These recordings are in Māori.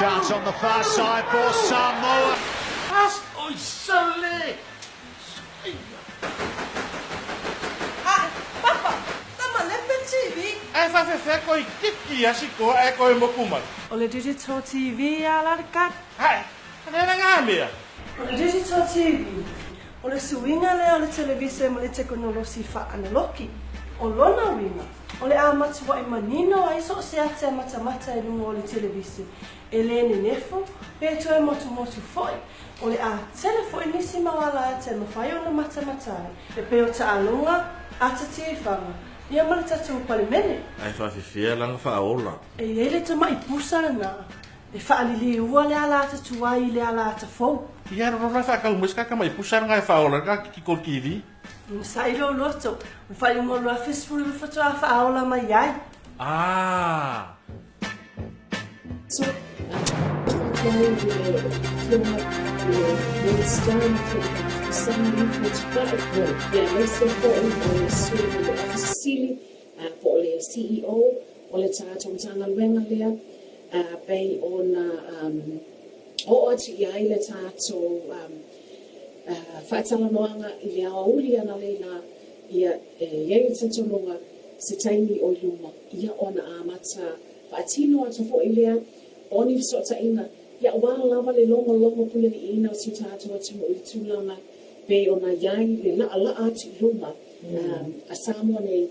chance on the far side for Samoa. As oi sale. Papa, tama lepe TV. Ai fa fe ko kiki asiko ai ko mokuma. O le digital TV ala ka. Hai. Ana ngamia. O le digital TV. O le suinga le o le televise mo le teknolosi fa analogi. O lona winga. O le amatu wa manino ai so se ate mata e lungo o le televise. E le nefo, pe to e motu foi. O le a telefo nisi mawala te mawhai o na mata. E pe o ta alunga, ata te whanga. Ia mara tatu pale mene. Ai fa fia langa fa ola. E ele te mai pusa na. E whaalili ua le ala ata tuai le ala ata fou. Ia ro fa ka muska ka mai pusar ngai fa ola ka ki ko kivi. Sa ilo loto. Me whai ungo lua fisfuru whatu a whaola mai ai. Ah. So, CEO o le tātou tanga luenga lea pei ona o ati ai le tātou whaatala noanga i le awa uli ana leila ia iei tantononga se taimi o luma ia ona amata whaatino ata fo i lea oni visota ina ia wala lava le longa puia ni ina o si tātou ati mo i tūlanga pei ona iai le la ati luma a Samoa nei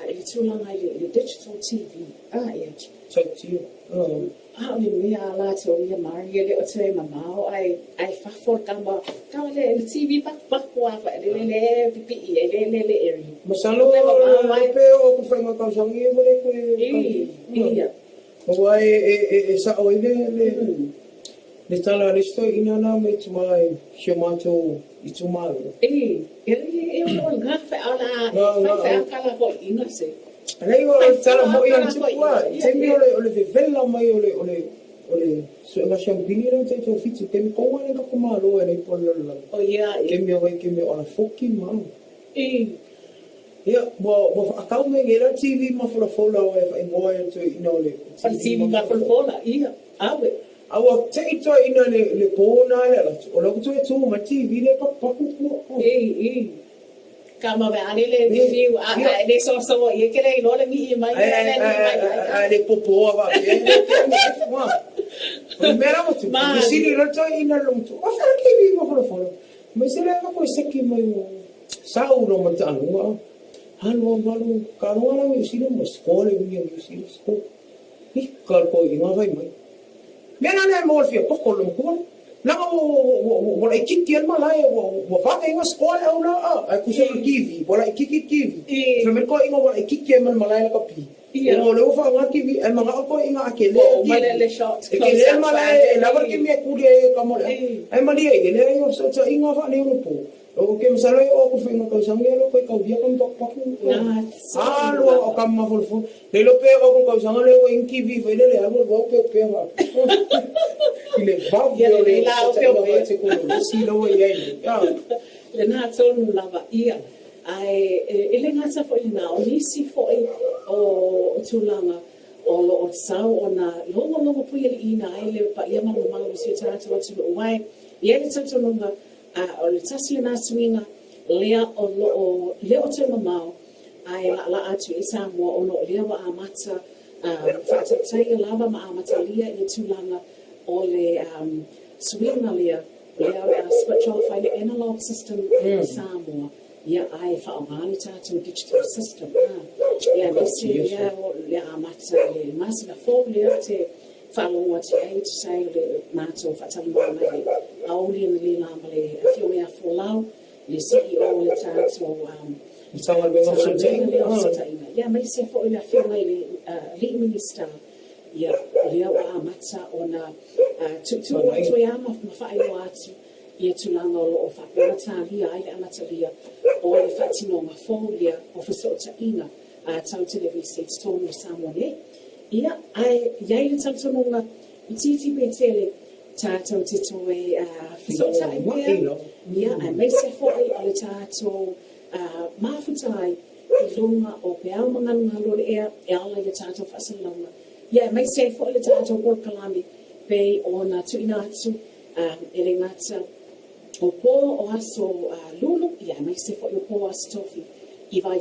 i tūlanga i le digital TV ia Talk to you. o le mea ala te o ia Maria le o te mamao ai whawhor kama le TV pakpako a le pipi le eri Masalo pe o ku fai ngaka sangi mo le ku ia o ai sa o le tala resto ina na me tmai shamato itumalo e o ngafe ala fa kala ko ina se Alei o tala mo ia tupua te mi o le vela mai o le so la champini no te to fitu te mi ko ane ka kumalo e po la o ia ke mi o la foki ma ia bo akau me ngela TV ma fola o e mo e to ina le TV ma fola ia awe awa te ito ina le pona le o lo tu e tu ma TV le pa ku kama va ale le fiu le so ye kele no le mi mai le popo va mera mo tu sini lo to ina lo tu o fa ke vi mo folo me se le ko se ki mo sa uno mo ta no hanu malu karona mi sino mo skole mi sino sko ni kar ko ina vai mai mena le mo fio ko lo ko na o la kiki al malai o fa que inga skola o na a ku se kivi o la kiki kivi fe me ko inga o la kiki al malai la kapi o le fa nga kivi e manga ko inga akele o le shot ke le malai la ver que me ku de como ai mali e le yo so inga fa ne o po o ke msalo o ku fe nga ko sangelo ko ka bia kon tok pak lo o kam ma fol le lo pe o ko sangelo o in kivi fe le abo o pe va ile va le la o pe te ko si lo ye le na tonu lava ia ai ele ngata fo ina o nisi fo o tulanga o sao ona longo puia ina ai le pa ia mama se tata watu o wai ia le tantonga o le tasi na swinga lea o leo te mamao ai la atu i Samoa ono lea wa amata whaatatai lava ma amata lia i tulanga o le swinga lea switch off ai le analog system i Samoa ia ai whaongani tātou digital system ia nese ia o lea amata le masina fō lea te whalonga te ai te sai le mātou whaatalimana mai auri na le lama le fio mea fōlau le CEO le tātou Sanga le ofsataina ia mai se fo ina fio mai le lead minister ia lea wa amata ona tu ia ma whaino atu ia tulanga o loo whapirata lia ai le amata lia o le whatinonga fō lia o whasotaina tau televisi te tonu Samoa ne ia ai iai le tautononga i titi petele tātou te toe whasotaina ia ai mai se fo ai o le tātou mafutai i lunga o pe au manganga lore e ala i tātou whasalanga ia mai se fo le tātou por kalami pei o na tuina atu e le ngata o po o aso lulu ia mai se fo o po aso tofi i vai